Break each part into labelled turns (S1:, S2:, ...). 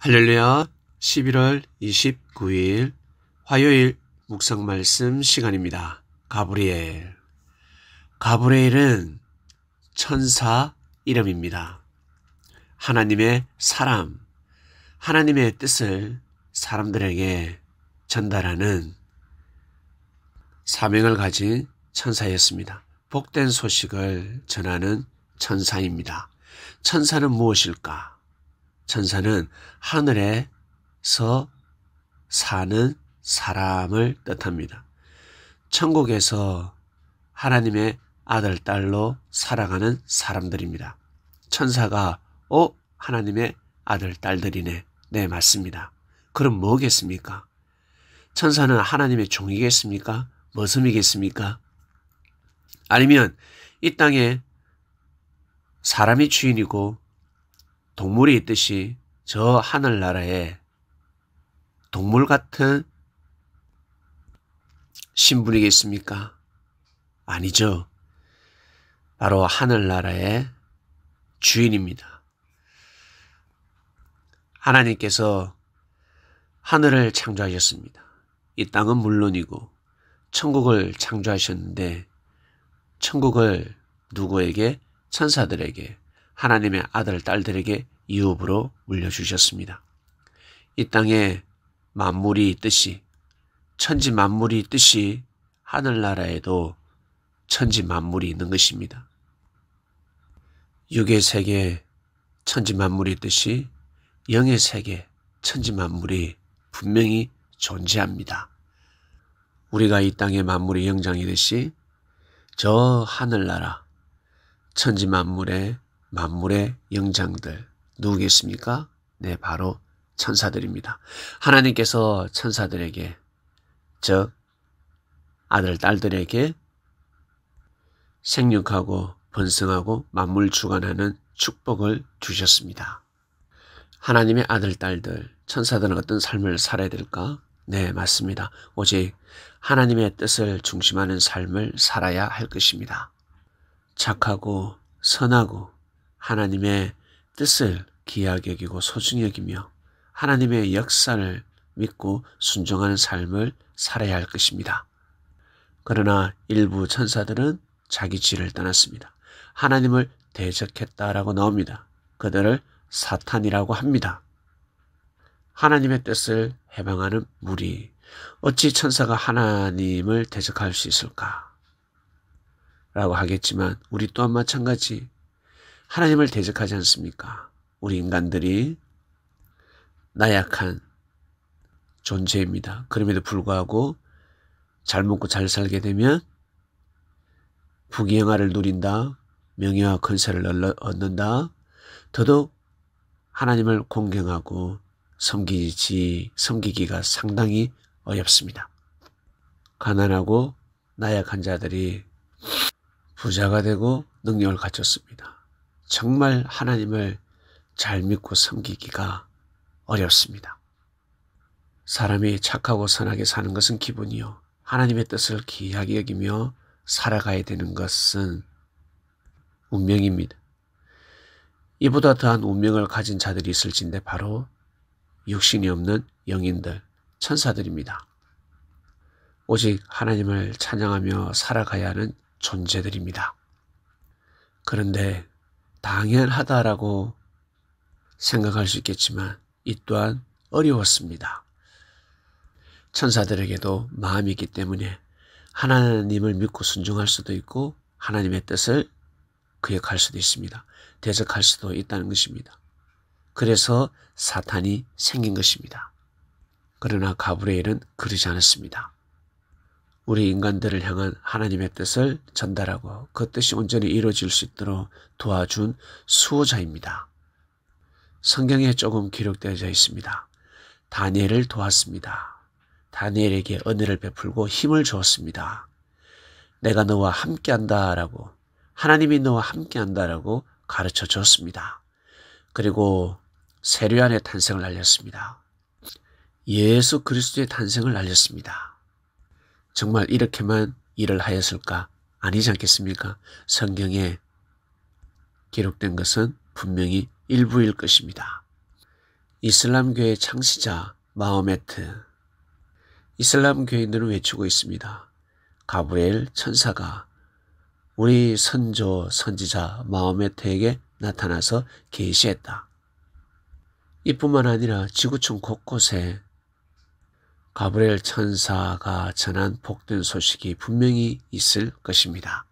S1: 할렐루야. 11월 29일 화요일 묵상 말씀 시간입니다. 가브리엘. 가브리엘은 천사 이름입니다. 하나님의 사람, 하나님의 뜻을 사람들에게 전달하는 사명을 가진 천사였습니다. 복된 소식을 전하는 천사입니다. 천사는 무엇일까? 천사는 하늘에서 사는 사람을 뜻합니다. 천국에서 하나님의 아들, 딸로 살아가는 사람들입니다. 천사가 하나님의 아들, 딸들이네. 네, 맞습니다. 그럼 뭐겠습니까? 천사는 하나님의 종이겠습니까? 머슴이겠습니까? 아니면 이 땅에 사람이 주인이고 동물이 있듯이 저 하늘나라에 동물 같은 신분이겠습니까? 아니죠. 바로 하늘나라의 주인입니다. 하나님께서 하늘을 창조하셨습니다. 이 땅은 물론이고 천국을 창조하셨는데 천국을 누구에게? 천사들에게, 하나님의 아들, 딸들에게 유업으로 물려주셨습니다. 이 땅에 만물이 있듯이, 천지 만물이 있듯이 하늘나라에도 천지 만물이 있는 것입니다. 육의 세계 천지 만물이 있듯이 영의 세계 천지 만물이 분명히 존재합니다. 우리가 이 땅의 만물의 영장이듯이 저 하늘나라 천지 만물의 영장들 누구겠습니까? 네, 바로 천사들입니다. 하나님께서 천사들에게, 즉 아들, 딸들에게 생육하고 번성하고 만물 주관하는 축복을 주셨습니다. 하나님의 아들, 딸들, 천사들은 어떤 삶을 살아야 될까? 네, 맞습니다. 오직 하나님의 뜻을 중심하는 삶을 살아야 할 것입니다. 착하고 선하고 하나님의 뜻을 귀하게 여기고 소중히 여기며 하나님의 역사를 믿고 순종하는 삶을 살아야 할 것입니다. 그러나 일부 천사들은 자기 지를 떠났습니다. 하나님을 대적했다라고 나옵니다. 그들을 사탄이라고 합니다. 하나님의 뜻을 해방하는 무리. 어찌 천사가 하나님을 대적할 수 있을까? 라고 하겠지만 우리 또한 마찬가지 하나님을 대적하지 않습니까? 우리 인간들이 나약한 존재입니다. 그럼에도 불구하고 잘 먹고 잘 살게 되면 부귀영화를 누린다, 명예와 권세를 얻는다, 더더욱 하나님을 공경하고 섬기기가 상당히 어렵습니다. 가난하고 나약한 자들이 부자가 되고 능력을 갖췄습니다. 정말 하나님을 잘 믿고 섬기기가 어렵습니다. 사람이 착하고 선하게 사는 것은 기본이요. 하나님의 뜻을 귀하게 여기며 살아가야 되는 것은 운명입니다. 이보다 더한 운명을 가진 자들이 있을진데 바로 육신이 없는 영인들, 천사들입니다. 오직 하나님을 찬양하며 살아가야 하는 존재들입니다. 그런데 당연하다라고 생각할 수 있겠지만 이 또한 어려웠습니다. 천사들에게도 마음이 있기 때문에 하나님을 믿고 순종할 수도 있고 하나님의 뜻을 거역할 수도 있습니다. 대적할 수도 있다는 것입니다. 그래서 사탄이 생긴 것입니다. 그러나 가브리엘은 그러지 않았습니다. 우리 인간들을 향한 하나님의 뜻을 전달하고 그 뜻이 온전히 이루어질 수 있도록 도와준 수호자입니다. 성경에 조금 기록되어져 있습니다. 다니엘을 도왔습니다. 다니엘에게 은혜를 베풀고 힘을 주었습니다. 내가 너와 함께한다라고, 하나님이 너와 함께한다라고 가르쳐 줬습니다. 그리고 세례요한의 탄생을 알렸습니다. 예수 그리스도의 탄생을 알렸습니다. 정말 이렇게만 일을 하였을까? 아니지 않겠습니까? 성경에 기록된 것은 분명히 일부일 것입니다. 이슬람교의 창시자 마호메트. 이슬람 교인들은 외치고 있습니다. 가브리엘 천사가 우리 선조 선지자 마호메트에게 나타나서 계시했다. 이뿐만 아니라 지구촌 곳곳에 가브리엘 천사가 전한 복된 소식이 분명히 있을 것입니다.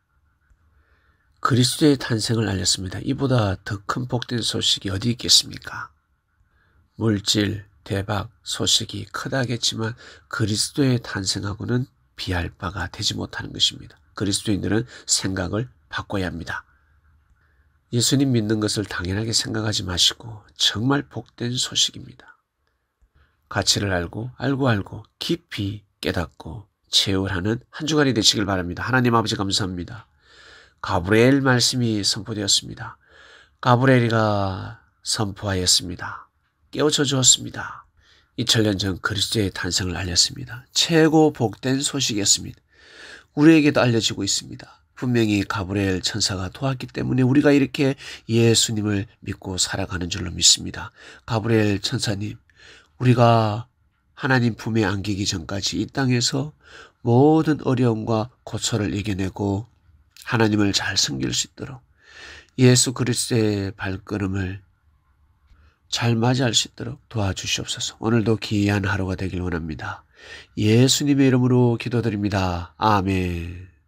S1: 그리스도의 탄생을 알렸습니다. 이보다 더 큰 복된 소식이 어디 있겠습니까? 물질, 대박, 소식이 크다겠지만 그리스도의 탄생하고는 비할 바가 되지 못하는 것입니다. 그리스도인들은 생각을 바꿔야 합니다. 예수님 믿는 것을 당연하게 생각하지 마시고 정말 복된 소식입니다. 가치를 알고 깊이 깨닫고 체험하는 한 주간이 되시길 바랍니다. 하나님 아버지 감사합니다. 가브리엘 말씀이 선포되었습니다. 가브리엘이가 선포하였습니다. 깨우쳐 주었습니다. 2000년 전 그리스도의 탄생을 알렸습니다. 최고 복된 소식이었습니다. 우리에게도 알려지고 있습니다. 분명히 가브리엘 천사가 도왔기 때문에 우리가 이렇게 예수님을 믿고 살아가는 줄로 믿습니다. 가브리엘 천사님, 우리가 하나님 품에 안기기 전까지 이 땅에서 모든 어려움과 고초를 이겨내고 하나님을 잘 섬길 수 있도록 예수 그리스도의 발걸음을 잘 맞이할 수 있도록 도와주시옵소서. 오늘도 귀한 하루가 되길 원합니다. 예수님의 이름으로 기도드립니다. 아멘.